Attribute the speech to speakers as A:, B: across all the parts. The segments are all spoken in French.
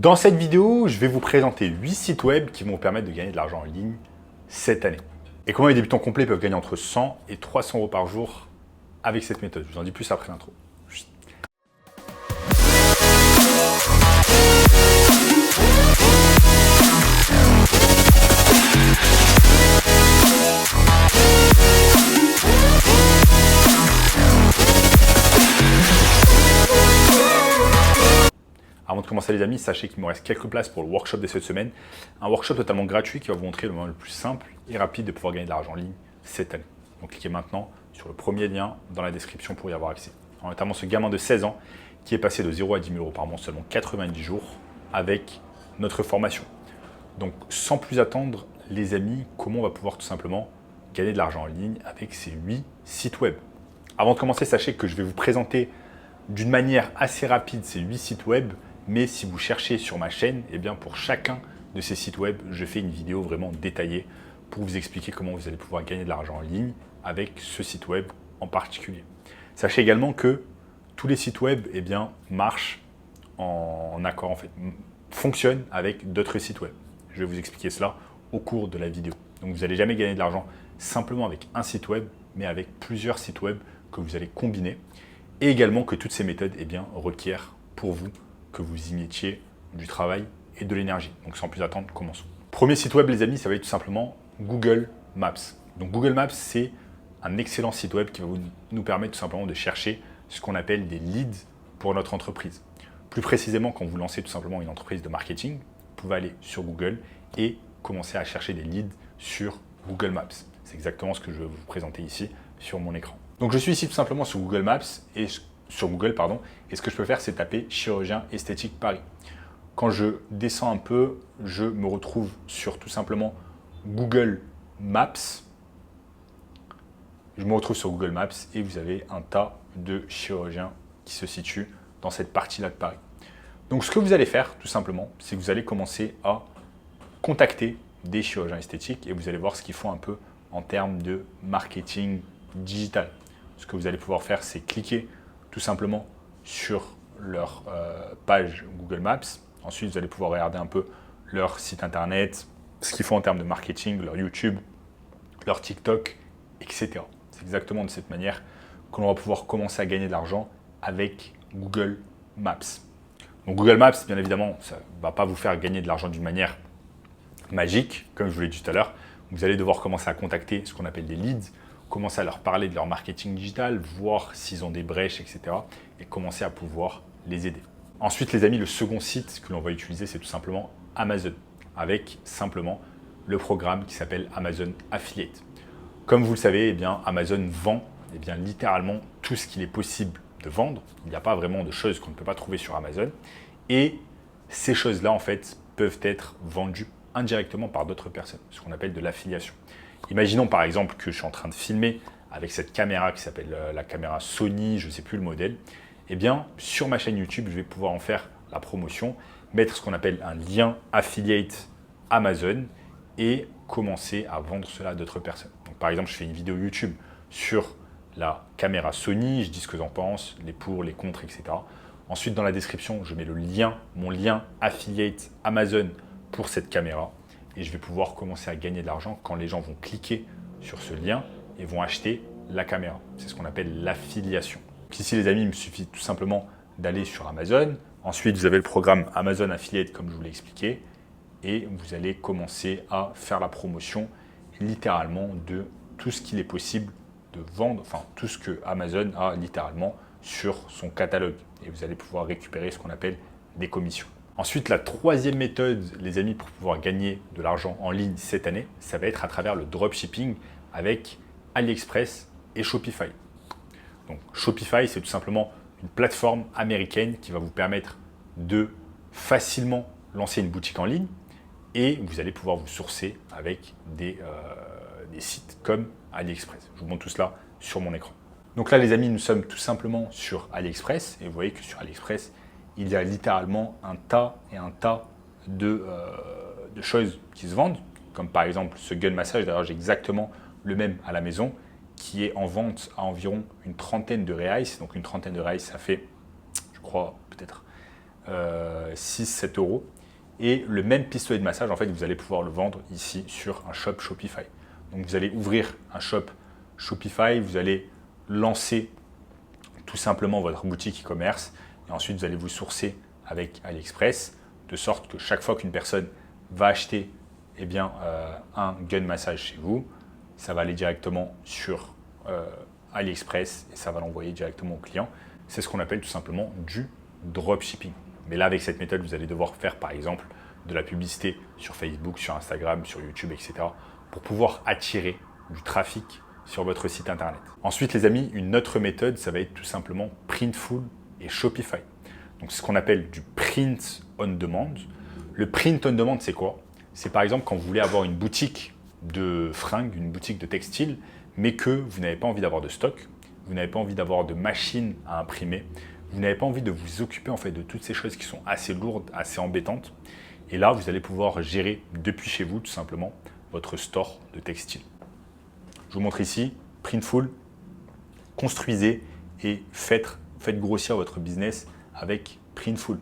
A: Dans cette vidéo, je vais vous présenter 8 sites web qui vont vous permettre de gagner de l'argent en ligne cette année. Et comment les débutants complets peuvent gagner entre 100 et 300 euros par jour avec cette méthode. Je vous en dis plus après l'intro. Avant de commencer les amis, sachez qu'il me reste quelques places pour le workshop de cette semaine. Un workshop totalement gratuit qui va vous montrer le moyen le plus simple et rapide de pouvoir gagner de l'argent en ligne cette année. Donc cliquez maintenant sur le premier lien dans la description pour y avoir accès. Alors, notamment ce gamin de 16 ans qui est passé de 0 à 10 000 euros par mois en seulement 90 jours avec notre formation. Donc sans plus attendre les amis, comment on va pouvoir tout simplement gagner de l'argent en ligne avec ces 8 sites web. Avant de commencer, sachez que je vais vous présenter d'une manière assez rapide ces 8 sites web. Mais si vous cherchez sur ma chaîne, eh bien pour chacun de ces sites web, je fais une vidéo vraiment détaillée pour vous expliquer comment vous allez pouvoir gagner de l'argent en ligne avec ce site web en particulier. Sachez également que tous les sites web eh bien, marchent en accord, fonctionnent avec d'autres sites web. Je vais vous expliquer cela au cours de la vidéo. Donc vous n'allez jamais gagner de l'argent simplement avec un site web, mais avec plusieurs sites web que vous allez combiner. Et également que toutes ces méthodes eh bien, requièrent pour vous que vous y mettiez du travail et de l'énergie. Donc sans plus attendre, commençons. Premier site web les amis, ça va être tout simplement Google Maps. Donc Google Maps, c'est un excellent site web qui va nous permettre tout simplement de chercher ce qu'on appelle des leads pour notre entreprise. Plus précisément, quand vous lancez tout simplement une entreprise de marketing, vous pouvez aller sur Google et commencer à chercher des leads sur Google Maps. C'est exactement ce que je vais vous présenter ici sur mon écran. Donc je suis ici tout simplement sur Google Maps et sur Google, et ce que je peux faire, c'est taper chirurgien esthétique Paris. Quand je descends un peu, je me retrouve sur tout simplement Google Maps. Je me retrouve sur Google Maps et vous avez un tas de chirurgiens qui se situent dans cette partie-là de Paris. Donc ce que vous allez faire, tout simplement, c'est que vous allez commencer à contacter des chirurgiens esthétiques et vous allez voir ce qu'ils font un peu en termes de marketing digital. Ce que vous allez pouvoir faire, c'est cliquer tout simplement sur leur page Google Maps. Ensuite, vous allez pouvoir regarder un peu leur site internet, ce qu'ils font en termes de marketing, leur YouTube, leur TikTok, etc. C'est exactement de cette manière que l'on va pouvoir commencer à gagner de l'argent avec Google Maps. Donc Google Maps, bien évidemment, ça ne va pas vous faire gagner de l'argent d'une manière magique, comme je vous l'ai dit tout à l'heure. Vous allez devoir commencer à contacter ce qu'on appelle des leads, commencer à leur parler de leur marketing digital, voir s'ils ont des brèches, etc. et commencer à pouvoir les aider. Ensuite, les amis, le second site que l'on va utiliser, c'est tout simplement Amazon, avec simplement le programme qui s'appelle Amazon Affiliate. Comme vous le savez, eh bien, Amazon vend littéralement tout ce qu'il est possible de vendre. Il n'y a pas vraiment de choses qu'on ne peut pas trouver sur Amazon. Et ces choses-là, en fait, peuvent être vendues indirectement par d'autres personnes, ce qu'on appelle de l'affiliation. Imaginons par exemple que je suis en train de filmer avec cette caméra qui s'appelle la caméra Sony, je ne sais plus le modèle. Eh bien, sur ma chaîne YouTube, je vais pouvoir en faire la promotion, mettre ce qu'on appelle un lien affiliate Amazon et commencer à vendre cela à d'autres personnes. Donc, par exemple, je fais une vidéo YouTube sur la caméra Sony, je dis ce que j'en pense, les pour, les contre, etc. Ensuite, dans la description, je mets le lien, mon lien affiliate Amazon pour cette caméra. Et je vais pouvoir commencer à gagner de l'argent quand les gens vont cliquer sur ce lien et vont acheter la caméra. C'est ce qu'on appelle l'affiliation. Ici, les amis, il me suffit tout simplement d'aller sur Amazon. Ensuite, vous avez le programme Amazon Affiliate, comme je vous l'ai expliqué. Et vous allez commencer à faire la promotion littéralement de tout ce qu'il est possible de vendre, enfin tout ce que Amazon a littéralement sur son catalogue. Et vous allez pouvoir récupérer ce qu'on appelle des commissions. Ensuite, la troisième méthode, les amis, pour pouvoir gagner de l'argent en ligne cette année, ça va être à travers le dropshipping avec AliExpress et Shopify. Donc Shopify, c'est tout simplement une plateforme américaine qui va vous permettre de facilement lancer une boutique en ligne et vous allez pouvoir vous sourcer avec des sites comme AliExpress. Je vous montre tout cela sur mon écran. Donc là, les amis, nous sommes tout simplement sur AliExpress et vous voyez que sur AliExpress, il y a littéralement un tas de choses qui se vendent, comme par exemple ce gun massage. D'ailleurs, j'ai exactement le même à la maison qui est en vente à environ une trentaine de reais. Donc une trentaine de reais, ça fait, je crois, peut-être 6-7 euros. Et le même pistolet de massage, en fait, vous allez pouvoir le vendre ici sur un shop Shopify. Donc vous allez ouvrir un shop Shopify, vous allez lancer tout simplement votre boutique e-commerce et ensuite vous allez vous sourcer avec AliExpress de sorte que chaque fois qu'une personne va acheter un gun massage chez vous, ça va aller directement sur AliExpress et ça va l'envoyer directement au client. C'est ce qu'on appelle tout simplement du dropshipping. Mais là, avec cette méthode, vous allez devoir faire par exemple de la publicité sur Facebook, sur Instagram, sur YouTube, etc. pour pouvoir attirer du trafic sur votre site internet. Ensuite, les amis, une autre méthode, ça va être tout simplement Printful et Shopify. Donc, c'est ce qu'on appelle du print on demand. Le print on demand, c'est quoi? C'est par exemple quand vous voulez avoir une boutique de fringues, une boutique de textiles, mais que vous n'avez pas envie d'avoir de stock, vous n'avez pas envie d'avoir de machines à imprimer, vous n'avez pas envie de vous occuper en fait de toutes ces choses qui sont assez lourdes, assez embêtantes. Et là, vous allez pouvoir gérer depuis chez vous tout simplement votre store de textiles. Je vous montre ici, Printful, construisez et faites grossir votre business avec Printful.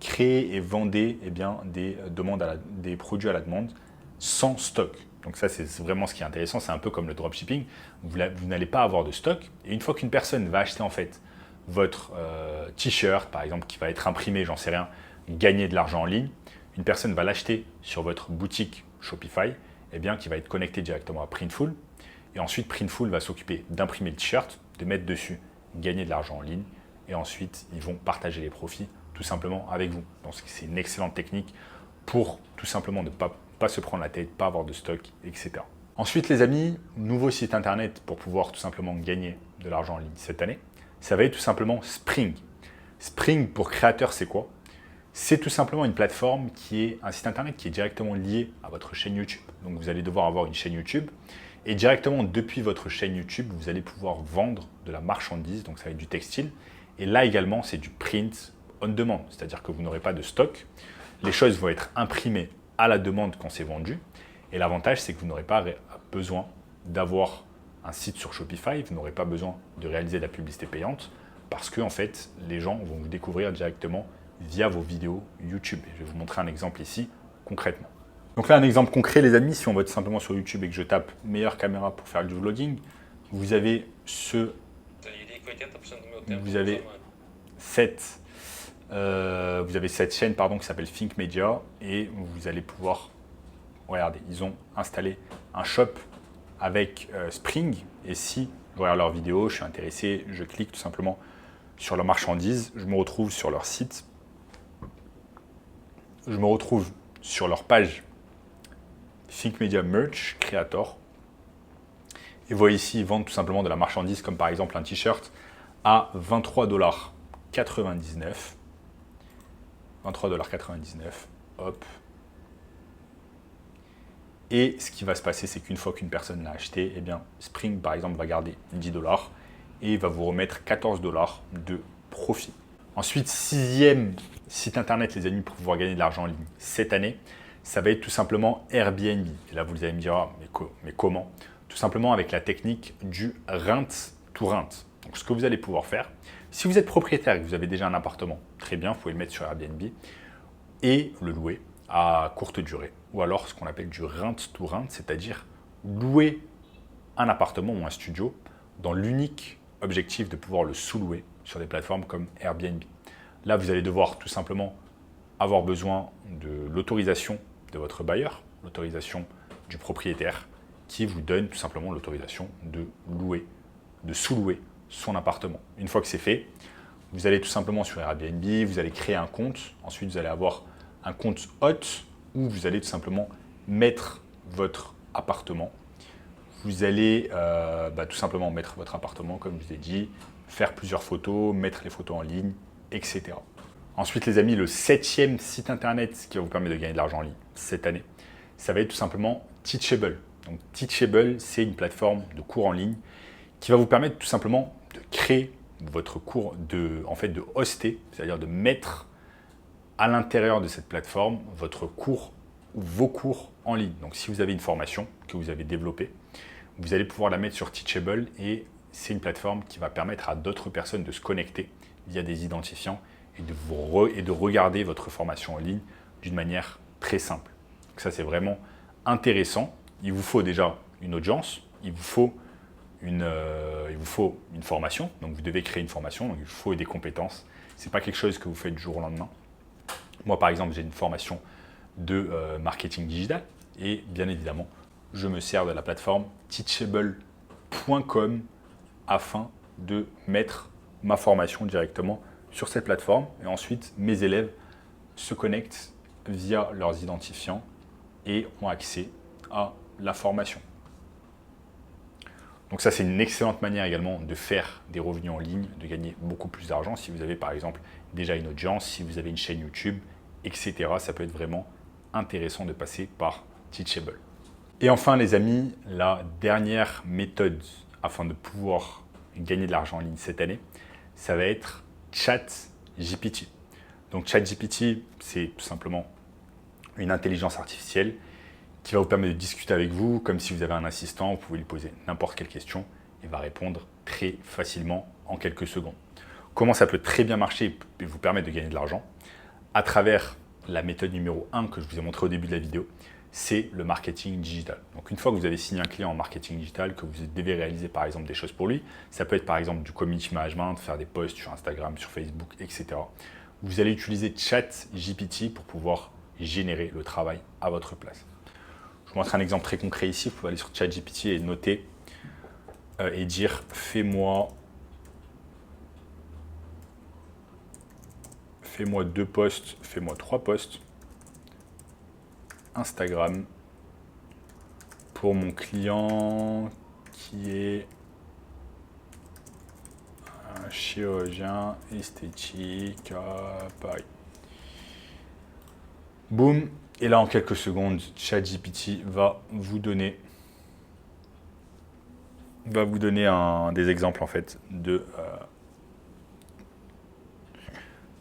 A: Créez et vendez des produits à la demande sans stock. Donc ça, c'est vraiment ce qui est intéressant. C'est un peu comme le dropshipping. Vous n'allez pas avoir de stock. Et une fois qu'une personne va acheter en fait votre t-shirt, par exemple, qui va être imprimé, j'en sais rien, gagner de l'argent en ligne, une personne va l'acheter sur votre boutique Shopify, qui va être connecté directement à Printful. Et ensuite, Printful va s'occuper d'imprimer le t-shirt, de mettre dessus, gagner de l'argent en ligne. Et ensuite, ils vont partager les profits tout simplement avec vous. Donc, c'est une excellente technique pour tout simplement ne pas se prendre la tête, pas avoir de stock, etc. Ensuite, les amis, nouveau site internet pour pouvoir tout simplement gagner de l'argent en ligne cette année, ça va être tout simplement Spring. Spring pour créateurs, c'est quoi? C'est tout simplement une plateforme qui est un site internet qui est directement lié à votre chaîne YouTube. Donc, vous allez devoir avoir une chaîne YouTube. Et directement depuis votre chaîne YouTube, vous allez pouvoir vendre de la marchandise, donc ça va être du textile. Et là également, c'est du print on demand, c'est-à-dire que vous n'aurez pas de stock. Les choses vont être imprimées à la demande quand c'est vendu. Et l'avantage, c'est que vous n'aurez pas besoin d'avoir un site sur Shopify, vous n'aurez pas besoin de réaliser de la publicité payante parce que en fait, les gens vont vous découvrir directement via vos vidéos YouTube. Et je vais vous montrer un exemple ici concrètement. Donc là, un exemple concret, les amis, si on va tout simplement sur YouTube et que je tape meilleure caméra pour faire du vlogging, vous avez cette chaîne qui s'appelle Think Media et vous allez pouvoir, regardez, ils ont installé un shop avec Spring et si je regarde leur vidéo, je suis intéressé, je clique tout simplement sur leur marchandise, je me retrouve sur leur site, je me retrouve sur leur page Think Media Merch Creator. Et vous voyez ici, ils vendent tout simplement de la marchandise, comme par exemple un t-shirt à 23,99 $. 23,99 $. Hop. Et ce qui va se passer, c'est qu'une fois qu'une personne l'a acheté, Spring, par exemple, va garder 10 $ et il va vous remettre 14 $ de profit. Ensuite, 6e site internet, les amis, pour pouvoir gagner de l'argent en ligne cette année, ça va être tout simplement Airbnb. Et là, vous allez me dire, mais comment? Tout simplement avec la technique du rent to rent. Donc, ce que vous allez pouvoir faire, si vous êtes propriétaire et que vous avez déjà un appartement, très bien, vous pouvez le mettre sur Airbnb et le louer à courte durée. Ou alors ce qu'on appelle du rent to rent, c'est-à-dire louer un appartement ou un studio dans l'unique objectif de pouvoir le sous-louer sur des plateformes comme Airbnb. Là, vous allez devoir tout simplement avoir besoin de l'autorisation de votre bailleur, l'autorisation du propriétaire qui vous donne tout simplement l'autorisation de louer, de sous-louer son appartement. Une fois que c'est fait, vous allez tout simplement sur Airbnb, vous allez créer un compte. Ensuite, vous allez avoir un compte hôte où vous allez tout simplement mettre votre appartement. Vous allez tout simplement mettre votre appartement, comme je vous ai dit, faire plusieurs photos, mettre les photos en ligne, etc. Ensuite, les amis, le 7e site internet qui va vous permettre de gagner de l'argent en ligne cette année, ça va être tout simplement Teachable. Donc, Teachable, c'est une plateforme de cours en ligne qui va vous permettre tout simplement de créer votre cours, de hoster, c'est-à-dire de mettre à l'intérieur de cette plateforme votre cours ou vos cours en ligne. Donc, si vous avez une formation que vous avez développée, vous allez pouvoir la mettre sur Teachable et c'est une plateforme qui va permettre à d'autres personnes de se connecter via des identifiants et de regarder votre formation en ligne d'une manière très simple. Donc ça, c'est vraiment intéressant. Il vous faut déjà une audience, il vous faut une formation. Donc, vous devez créer une formation, donc il vous faut des compétences. Ce n'est pas quelque chose que vous faites du jour au lendemain. Moi, par exemple, j'ai une formation de marketing digital et bien évidemment, je me sers de la plateforme teachable.com afin de mettre ma formation directement sur cette plateforme et ensuite mes élèves se connectent via leurs identifiants et ont accès à la formation. Donc ça, c'est une excellente manière également de faire des revenus en ligne, de gagner beaucoup plus d'argent si vous avez par exemple déjà une audience, si vous avez une chaîne YouTube, etc. Ça peut être vraiment intéressant de passer par Teachable. Et enfin les amis, la dernière méthode afin de pouvoir gagner de l'argent en ligne cette année, ça va être ChatGPT. Donc ChatGPT, c'est tout simplement une intelligence artificielle qui va vous permettre de discuter avec vous comme si vous avez un assistant. Vous pouvez lui poser n'importe quelle question et va répondre très facilement en quelques secondes. Comment ça peut très bien marcher et vous permettre de gagner de l'argent? À travers la méthode numéro 1 que je vous ai montré au début de la vidéo, c'est le marketing digital. Donc une fois que vous avez signé un client en marketing digital, que vous devez réaliser par exemple des choses pour lui, ça peut être par exemple du community management, faire des posts sur Instagram, sur Facebook, etc. Vous allez utiliser ChatGPT pour pouvoir générer le travail à votre place. Je vous montre un exemple très concret ici. Vous pouvez aller sur ChatGPT et noter et dire fais-moi 2 posts, fais-moi 3 posts Instagram pour mon client qui est un chirurgien esthétique à Paris. Boum. Et là, en quelques secondes, ChatGPT va vous donner des exemples en fait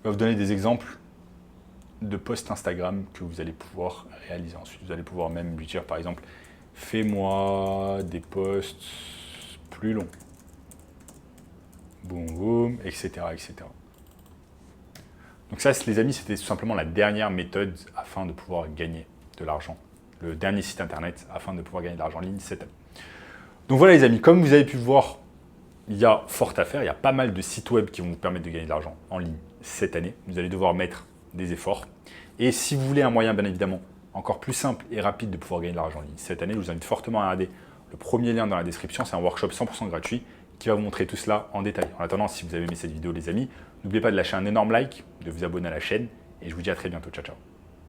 A: va vous donner des exemples de posts Instagram que vous allez pouvoir réaliser ensuite. Vous allez pouvoir même lui dire par exemple, fais-moi des posts plus longs. Boum, boum, etc., etc. Donc ça, les amis, c'était tout simplement la dernière méthode afin de pouvoir gagner de l'argent. Le dernier site internet afin de pouvoir gagner de l'argent en ligne cette année. Donc voilà les amis, comme vous avez pu voir, il y a fort à faire. Il y a pas mal de sites web qui vont vous permettre de gagner de l'argent en ligne cette année. Vous allez devoir mettre des efforts. Et si vous voulez un moyen, bien évidemment, encore plus simple et rapide de pouvoir gagner de l'argent en ligne cette année, je vous invite fortement à regarder le premier lien dans la description. C'est un workshop 100% gratuit qui va vous montrer tout cela en détail. En attendant, si vous avez aimé cette vidéo les amis, n'oubliez pas de lâcher un énorme like, de vous abonner à la chaîne et je vous dis à très bientôt. Ciao, ciao.